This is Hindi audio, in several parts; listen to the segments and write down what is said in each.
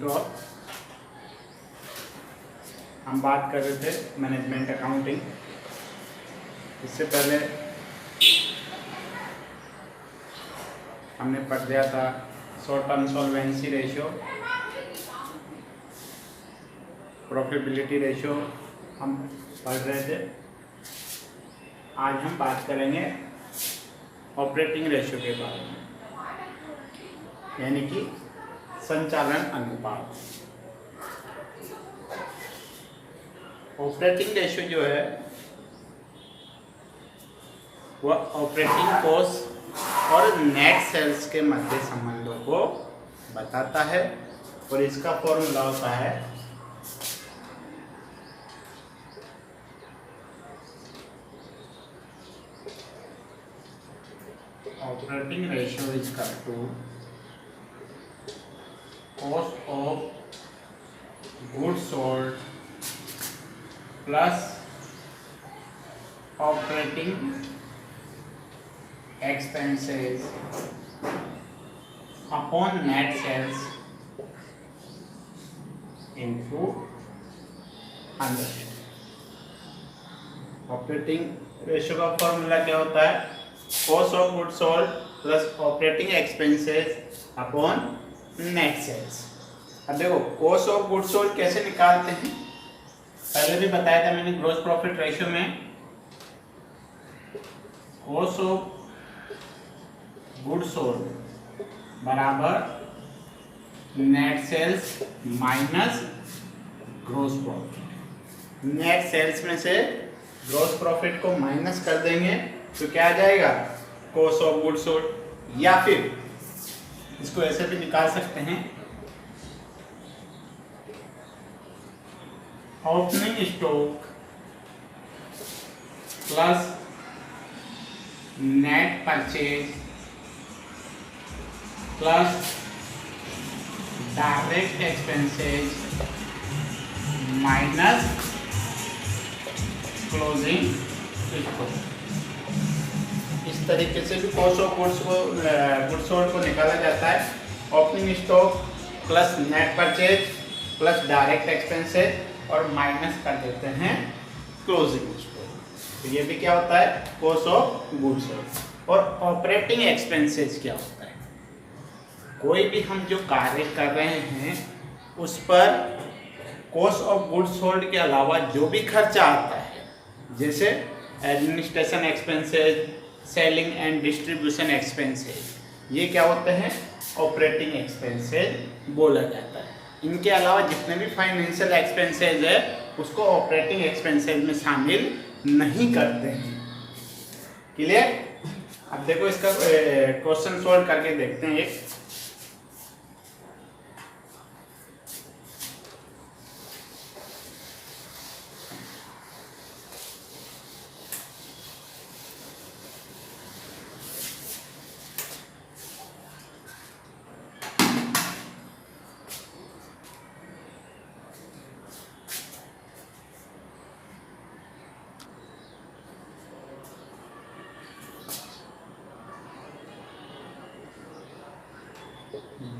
इंट्रो। हम बात कर रहे थे मैनेजमेंट अकाउंटिंग। इससे पहले हमने पढ़ दिया था short term solvency ratio, profitability ratio हम पढ़ रहे थे। आज हम बात करेंगे ऑपरेटिंग रेशियो के बारे में, यानी कि संचालन अनुपात। ऑपरेटिंग रेशियो जो है वह ऑपरेटिंग कॉस्ट और नेट सेल्स के मध्य संबंधों को बताता है और इसका फॉर्मूला होता है operating ratio is equal to cost of goods sold plus operating expenses upon net sales into 100। Operating ratio का फॉर्मूला क्या होता है? Cost of goods sold plus operating expenses upon net sales. अब देखो कॉस्ट ऑफ गुड्स सोल्ड कैसे निकालते हैं, पहले भी बताया था मैंने। ग्रॉस प्रॉफिट रेशियो में कॉस्ट ऑफ गुड सोल्ड बराबर net sales minus gross profit. Net sales में से ग्रोस प्रॉफिट को माइनस कर देंगे तो क्या आ जाएगा? Cost of good sold. या फिर इसको ऐसे भी निकाल सकते हैं, opening stock plus net purchase plus direct expenses minus closing stock. इस तरीके से भी कॉस्ट ऑफ गुड्स सोल्ड को निकाला जाता है। Opening stock plus net purchase plus direct expenses और माइनस कर देते हैं क्लोजिंग स्टॉक। तो ये भी क्या होता है? Cost of goods sold. और ऑपरेटिंग एक्सपेंसेस क्या होता है? कोई भी हम जो कार्य कर रहे हैं उस पर कॉस्ट ऑफ गुड्स सोल्ड के अलावा जो भी खर्चा आता है, जैसे administration expenses, selling and distribution expenses, ये क्या होते हैं? ऑपरेटिंग एक्सपेंसेस बोला जाता है। इनके अलावा जितने भी फाइनेंशियल एक्सपेंसेस है उसको ऑपरेटिंग एक्सपेंसेस में शामिल नहीं करते हैं। क्लियर? अब देखो इसका क्वेश्चन सॉल्व करके देखते हैं। एक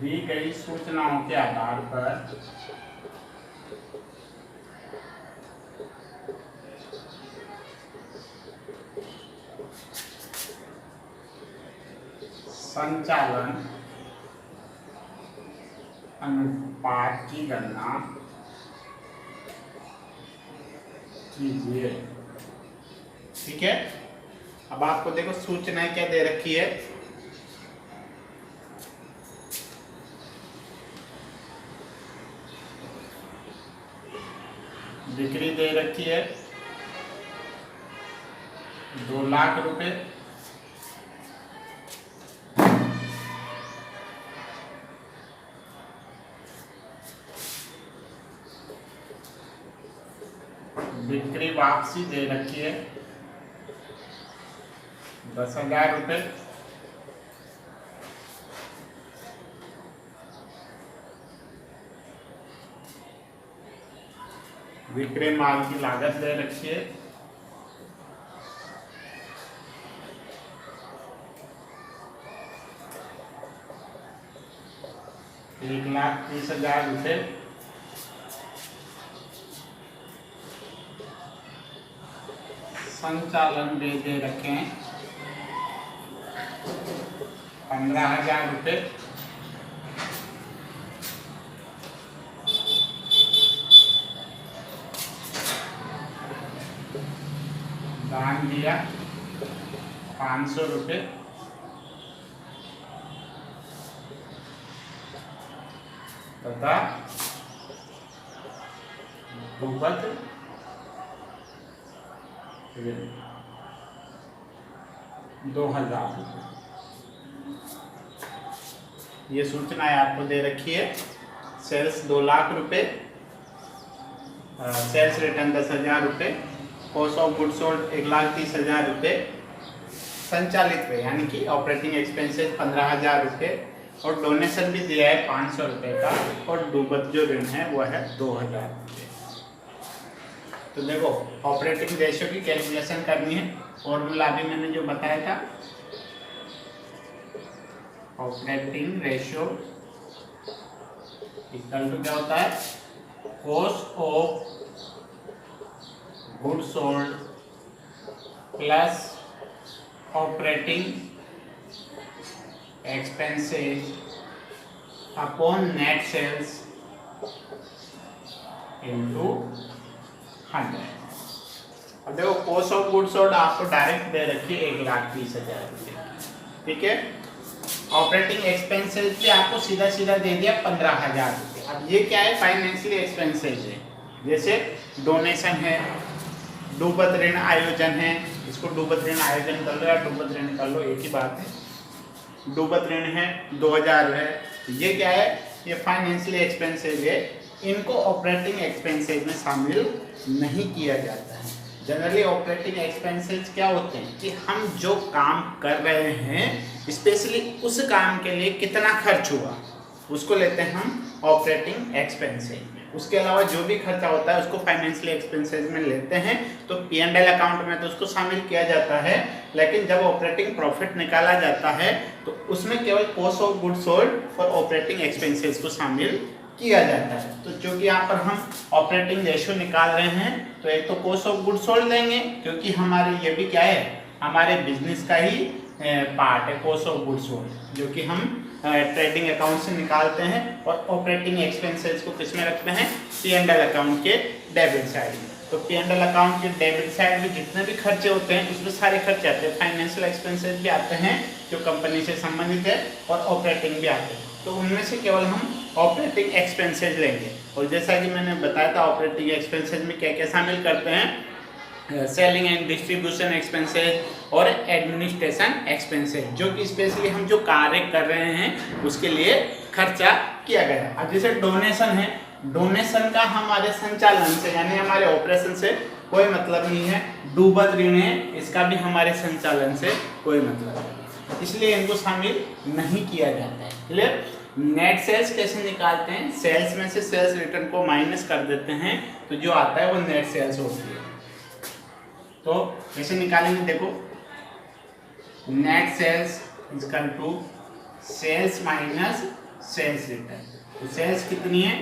दी गई सूचनाओं के आधार पर संचालन अनुपात की गणना कीजिए। ठीक है, अब आपको देखो सूचनाएं क्या दे रखी है। बिक्री दे रखी है 2 लाख रुपए, बिक्री वापसी दे रखी है 10,000 रुपए, विक्रय माल की लागत दे रखी है 1,30,000 रुपये संचालन व्यय दे रखे हैं 15,000 रुपये। दान दिया 500 रुपये। तथा भूपत 2,000 रुपये। ये सूचनाएं आपको दे रखी है। सेल्स 2 लाख रुपये, सेल्स रिटर्न 10,000 रुपये, कॉस्ट ऑफ गुड्स सोल्ड 1,30,000 रुपये, संचालित व्यय यानी कि ऑपरेटिंग एक्सपेंसेस 15,000 रुपये और डोनेशन भी दिया है 500 रुपये का और डूबत जो ऋण है वो है 2,000 रुपये। तो देखो ऑपरेटिंग रेशियो की कैलकुलेशन करनी है। फॉर्मूला अभी मैंने जो बताया था, ऑपरेटिंग रेशियो इक्वल टू क्या होता है, cost of goods sold plus operating expenses upon net sales into 100। अब देखो कॉस्ट ऑफ गुड्स सोल्ड आपको डायरेक्ट दे रखी है 1,30,000 रुपये, ठीक है। ऑपरेटिंग एक्सपेंसेस भी आपको सीधा सीधा दे दिया 15,000 रुपये। अब ये क्या है, फाइनेंशियल एक्सपेंसेस है, जैसे डोनेशन है, डूबत ऋण आयोजन है, इसको डूबत ऋण आयोजन कर लो या डूबत ऋण कर लो, एक ही बात है। डूबत ऋण है 2,000 है, ये क्या है, ये फाइनेंशियल एक्सपेंसेस है, इनको ऑपरेटिंग एक्सपेंसेस में शामिल नहीं किया जाता है। जनरली ऑपरेटिंग एक्सपेंसेस क्या होते हैं कि हम जो काम कर रहे हैं स्पेशली उस काम के लिए कितना खर्च हुआ उसको लेते हैं हम ऑपरेटिंग एक्सपेंसेस में। उसके अलावा जो भी खर्चा होता है उसको फाइनेंशियल एक्सपेंसेस में लेते हैं, तो P&L अकाउंट में तो उसको शामिल किया जाता है, लेकिन जब ऑपरेटिंग प्रॉफिट निकाला जाता है तो उसमें केवल cost of goods sold for operating expenses को शामिल किया जाता है। तो क्योंकि यहाँ पर हम ऑपरेटिंग रेशियो निकाल रहे हैं तो एक तो कॉस्ट ऑफ गुड्स सोल्ड लेंगे, क्योंकि हमारे ये भी क्या है, हमारे बिजनेस का ही पार्ट है कॉस्ट ऑफ गुड्स सोल्ड, जो कि हम ट्रेडिंग अकाउंट से निकालते हैं और ऑपरेटिंग एक्सपेंसेस को किस में रखते हैं, P&L अकाउंट के डेबिट साइड में। तो P&L अकाउंट के डेबिट साइड में जितने भी खर्चे होते हैं उसमें सारे खर्चे आते हैं, फाइनेंशियल एक्सपेंसेस भी आते हैं जो कंपनी से संबंधित है और ऑपरेटिंग भी आते हैं, तो उनमें से केवल हम ऑपरेटिंग एक्सपेंसेस लेंगे। और जैसा कि मैंने बताया था ऑपरेटिंग एक्सपेंसेस में क्या क्या शामिल करते हैं, सेलिंग एंड डिस्ट्रीब्यूशन एक्सपेंसेस और एडमिनिस्ट्रेशन एक्सपेंसेस, जो कि स्पेशली हम जो कार्य कर रहे हैं उसके लिए खर्चा किया गया। अब जैसे डोनेशन है, डोनेशन का हमारे संचालन से यानी हमारे ऑपरेशन से कोई मतलब नहीं है। डूबत ऋण है, इसका भी हमारे संचालन से कोई मतलब नहीं, इसलिए इनको शामिल नहीं किया जाता है। क्लियर। नेट सेल्स कैसे निकालते हैं, सेल्स में से सेल्स रिटर्न को माइनस कर देते हैं तो जो आता है वो नेट सेल्स होती है। तो कैसे निकालेंगे, देखो net sales equal to sales minus sales return. तो सेल्स कितनी है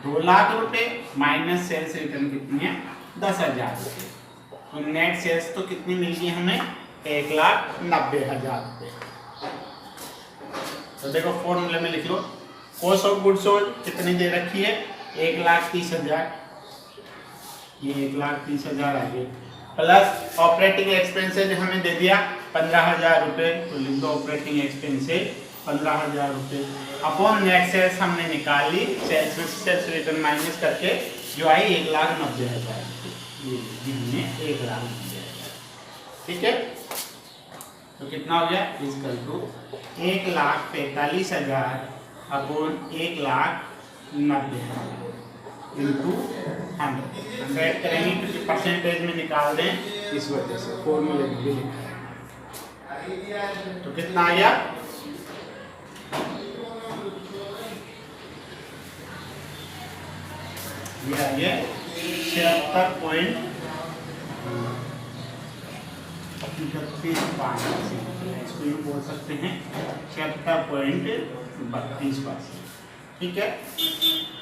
2 लाख रुपए माइनस सेल्स रिटर्न कितनी है 10,000 रुपये। तो नेट सेल्स तो कितनी मिल गई हमें 1,90,000 रुपये। तो देखो फॉर्मूले में लिख लो, कॉस्ट ऑफ गुड्स सोल्ड कितनी दे रखी है 1,30,000, ये 1,30,000 आ गई, प्लस ऑपरेटिंग एक्सपेंसेस हमें दे दिया 15,000 रुपये, तो लिख दो ऑपरेटिंग एक्सपेंसेस 15,000 रुपये अपॉन नेट सेल्स हमने निकाली, सेल्स में सेल्स रिटर्न माइनस करके जो आई 1,90,000, ये हमने 1,90,000, ठीक है। तो कितना हो गया इक्वल टू 1,45,000 अपॉन 1,90,000 इंटू 100 करेंगे क्योंकि परसेंटेज में निकाल दें, इस वजह से फॉर्मूले में भी लिखा है। तो कितना आ गया, ये 76.31, इसको बोल सकते हैं 76.32%। ठीक है।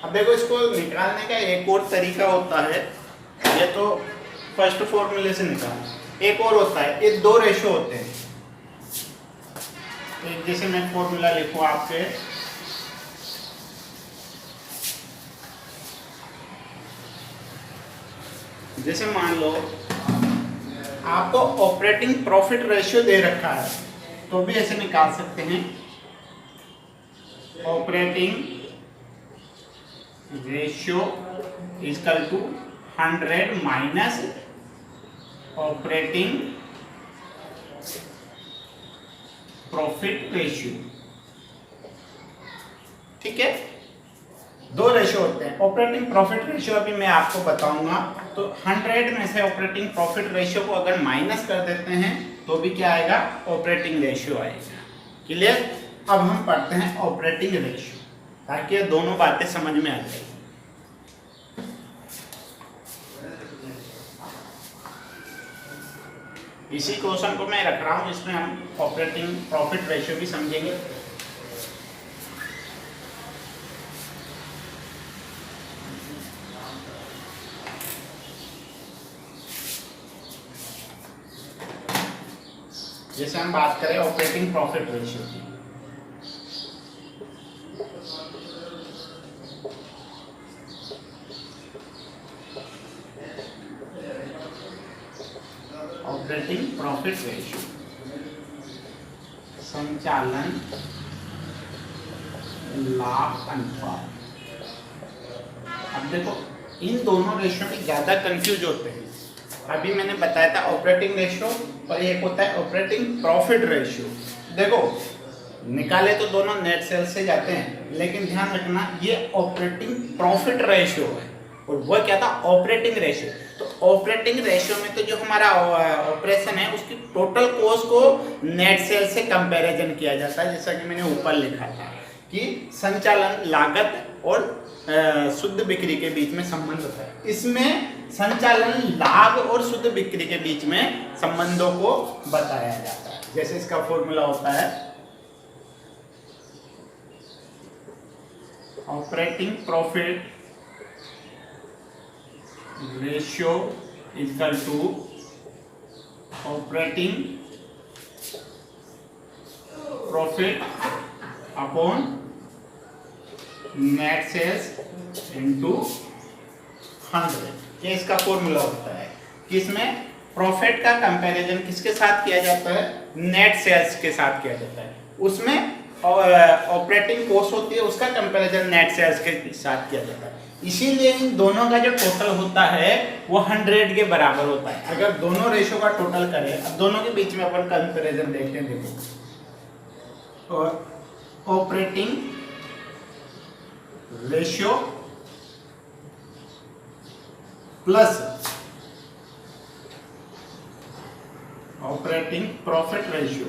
अब देखो इसको निकालने का एक और तरीका होता है, ये तो फर्स्ट फॉर्मूले से निकाल, एक और होता है, ये दो रेशो होते हैं। एक जैसे मैं फॉर्मूला लिखूं आपके, जैसे मान लो आपको ऑपरेटिंग प्रॉफिट रेशियो दे रखा है, तो भी ऐसे निकाल सकते हैं, operating ratio equal to 100 minus operating profit ratio. ठीक है, दो रेशियो होते हैं। ऑपरेटिंग प्रॉफिट रेशियो अभी मैं आपको बताऊंगा। तो 100 में से ऑपरेटिंग प्रॉफिट रेशियो को अगर माइनस कर देते हैं तो भी क्या आएगा, ऑपरेटिंग रेशियो आएगा। क्लियर। अब हम पढ़ते हैं ऑपरेटिंग रेशियो, ताकि ये दोनों बातें समझ में आ जाए। इसी क्वेश्चन को मैं रख रहा हूं जिसमें हम ऑपरेटिंग प्रॉफिट रेशियो भी समझेंगे। जैसे हम बात करें ऑपरेटिंग प्रॉफिट रेशियो की, ऑपरेटिंग प्रॉफिट रेशियो संचालन लाभ अनुपात। अब देखो इन दोनों रेशियो में ज्यादा कंफ्यूज होते हैं। अभी मैंने बताया था ऑपरेटिंग रेशियो और एक होता है ऑपरेटिंग प्रॉफिट रेशियो। देखो निकाले तो दोनों नेट सेल्स से जाते हैं, लेकिन ध्यान रखना ये ऑपरेटिंग प्रॉफिट रेशियो है और वह क्या था, ऑपरेटिंग रेशियो। तो ऑपरेटिंग रेशियो में तो जो हमारा ऑपरेशन है उसकी टोटल कॉस्ट को नेट सेल से कंपैरिजन किया जाता है, जैसा कि मैंने ऊपर लिखा था कि संचालन लागत और शुद्ध बिक्री के बीच में संबंध होता है। इसमें संचालन लाभ और शुद्ध बिक्री के बीच में संबंधों को बताया जाता है। जैसे इसका फॉर्मूला होता है operating profit ratio equal to operating profit upon net sales into 100। ये इसका फॉर्मूला होता है कि इसमें प्रॉफिट का कंपैरिजन किसके साथ किया जाता है, नेट सेल्स के साथ किया जाता है। उसमें ऑपरेटिंग कॉस्ट होती है, उसका कंपैरिजन नेट सेल्स के साथ किया जाता है। इसीलिए इन दोनों का जो टोटल होता है वो 100 के बराबर होता है। अगर दोनों रेशो का टोटल करें, अब दोनों के बीच में अपन कंपैरिजन देखते हैं। देखो operating ratio plus operating profit ratio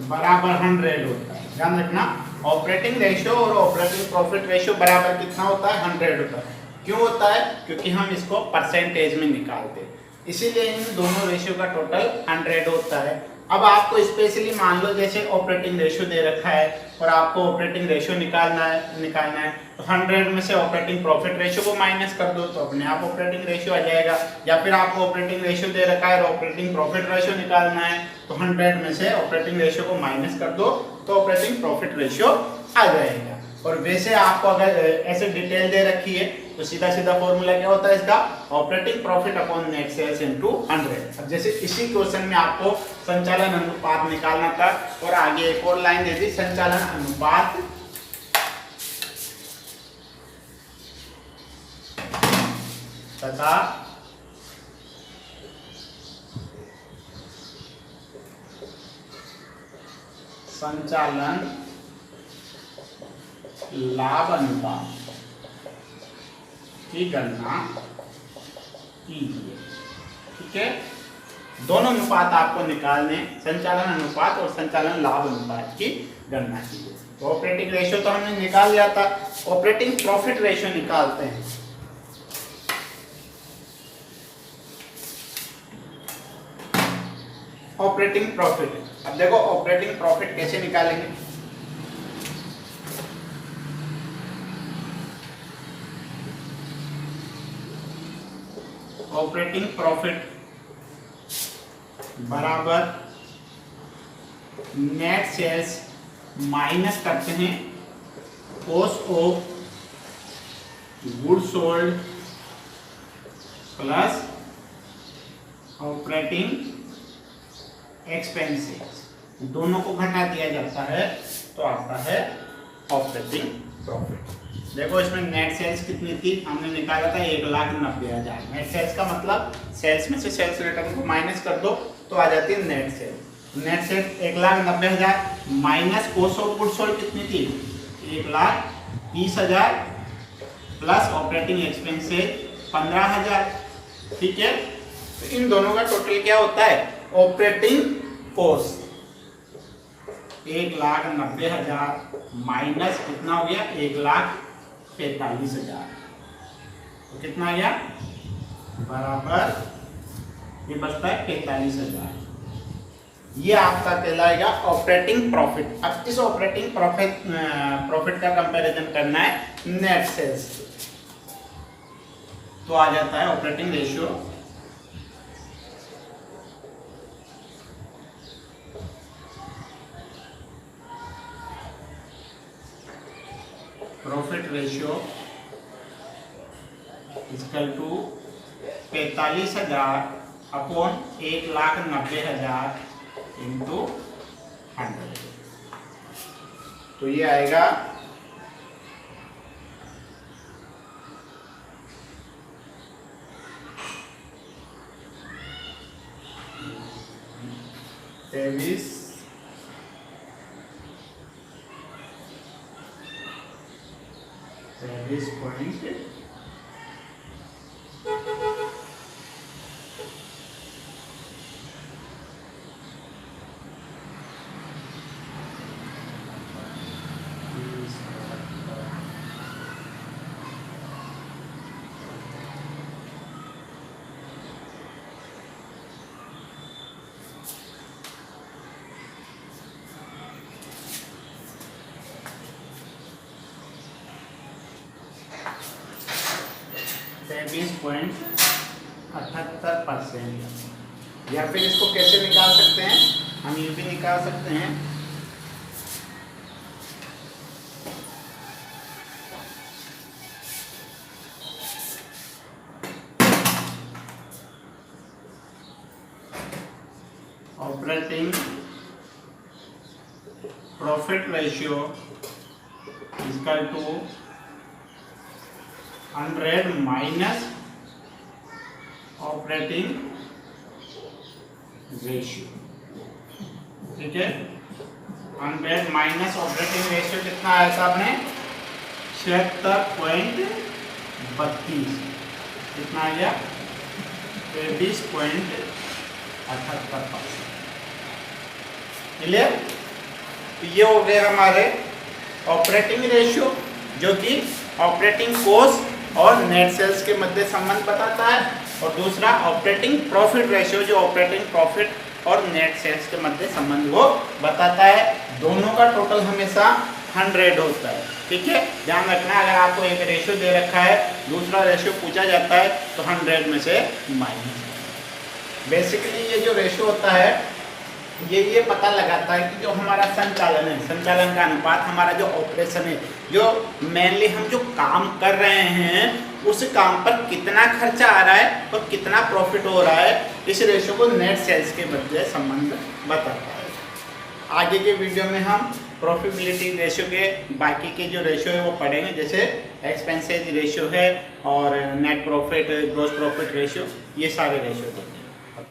बराबर 100 होता है। ध्यान रखना ऑपरेटिंग रेशियो और ऑपरेटिंग प्रॉफिट रेशियो बराबर कितना होता है, 100 होता है। क्यों होता है, क्योंकि हम इसको परसेंटेज में निकालते हैं, इसीलिए इन दोनों रेशियो का टोटल 100 होता है। अब आपको स्पेशली मान लो जैसे ऑपरेटिंग रेशियो दे रखा है और आपको ऑपरेटिंग रेशियो निकालना है तो 100 में से ऑपरेटिंग प्रॉफिट रेशियो को माइनस कर दो तो अपने आप ऑपरेटिंग रेशियो आ जाएगा। या फिर आपको ऑपरेटिंग रेशियो दे रखा है और ऑपरेटिंग प्रॉफिट रेशियो निकालना है तो 100 में से ऑपरेटिंग रेशियो को माइनस कर दो तो ऑपरेटिंग प्रॉफिट रेशियो आ जाएगा। और वैसे आपको अगर ऐसे डिटेल दे रखी है तो सीधा सीधा फॉर्मूला क्या होता है इसका, operating profit upon net sales into 100। अब जैसे इसी क्वेश्चन में आपको संचालन अनुपात निकालना था और आगे एक और लाइन दे दी, संचालन अनुपात तथा संचालन लाभ अनुपात की गणना कीजिए। ठीक है, दोनों अनुपात आपको निकालने, संचालन अनुपात और संचालन लाभ अनुपात की गणना कीजिए। तो ऑपरेटिंग रेशियो तो हमने निकाल लिया था, ऑपरेटिंग प्रॉफिट रेशियो निकालते हैं। ऑपरेटिंग प्रॉफिट, अब देखो ऑपरेटिंग प्रॉफिट कैसे निकालेंगे। ऑपरेटिंग प्रॉफिट बराबर नेट सेल्स माइनस करते हैं cost of goods sold plus operating expenses, दोनों को घटा दिया जाता है तो आता है ऑपरेटिंग प्रॉफिट। देखो इसमें नेट सेल्स कितनी थी, हमने निकाला था 1,90,000। नेट सेल्स का मतलब सेल्स में से सेल्स रिटर्न को माइनस कर दो तो आ जाती है net sales. Net sales 1,90,000 minus cost of goods sold कितनी थी 1,30,000 प्लस ऑपरेटिंग एक्सपेंसेस 15,000। ठीक है, तो इन दोनों का टोटल क्या होता है ऑपरेटिंग कॉस्ट 1,90,000 माइनस कितना हो गया 1,45,000, तो कितना आ गया बराबर ये बचता है 45,000। ये आपका कहलाएगा ऑपरेटिंग प्रॉफिट। अब इस ऑपरेटिंग प्रॉफिट का कंपैरिजन करना है नेट सेल्स, तो आ जाता है operating ratio profit ratio equal to 45,000 upon 1,90,000 into 100। तो ये आएगा 23 पॉइंट 23.78%। या फिर इसको कैसे निकाल सकते हैं, हम ये भी निकाल सकते हैं operating profit ratio equal to 100 minus operating ratio. ठीक है, 100 माइनस ऑपरेटिंग रेशियो कितना आया था अपने 76.32, कितना आ गया 23.78%। क्लियर? तो ये हो गए हमारे ऑपरेटिंग रेशियो जो कि ऑपरेटिंग कॉस्ट और नेट सेल्स के मध्य संबंध बताता है, और दूसरा ऑपरेटिंग प्रॉफिट रेशियो जो ऑपरेटिंग प्रॉफिट और नेट सेल्स के मध्य संबंध को बताता है। दोनों का टोटल हमेशा 100 होता है। ठीक है, ध्यान रखना, अगर आपको एक रेशियो दे रखा है दूसरा रेशियो पूछा जाता है तो 100 में से माइनस। बेसिकली ये जो रेशियो होता है ये पता लगाता है कि जो हमारा संचालन है, संचालन का अनुपात, हमारा जो ऑपरेशन है, जो मेनली हम जो काम कर रहे हैं उस काम पर कितना खर्चा आ रहा है और कितना प्रॉफिट हो रहा है, इस रेशियो को नेट सेल्स के मध्य संबंध बताता है। आगे के वीडियो में हम प्रॉफिटेबिलिटी रेशियो के बाकी के जो रेशियो है वो पढ़ेंगे, जैसे एक्सपेंसेज रेशियो है और net profit, gross profit ratio, ये सारे रेशियो